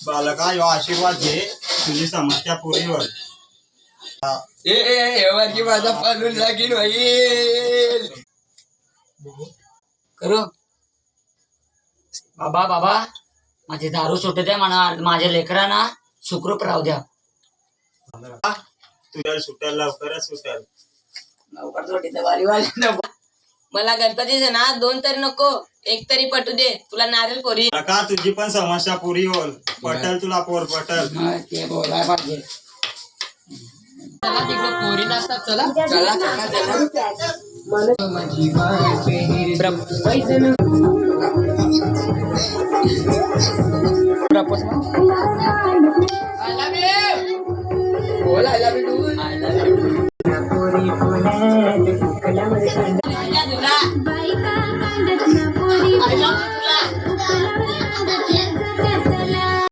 बालका यो आशीर्वाद घे तुझी समस्या पुरी होईल. की माझा पालून लागेल होईल. करू बाबा बाबा माझी दारू सुटू द्या म्हणा. माझ्या लेकरांना सुखरूप राहू द्या. तुझ्या सुटेल लवकरच सुटेल. लवकर सुटीचं वाली वाली मला गणपतीचं ना 2 तरी नको, 1 तरी पटू दे. तुला नारळ कोरी का तुझी पण समस्या पुरी होईल. पटल तुला पोर पटल. ते बोलाय पाहिजे. चला तिकडे पोरी नसतात. चला चला चला चला. प्रपोज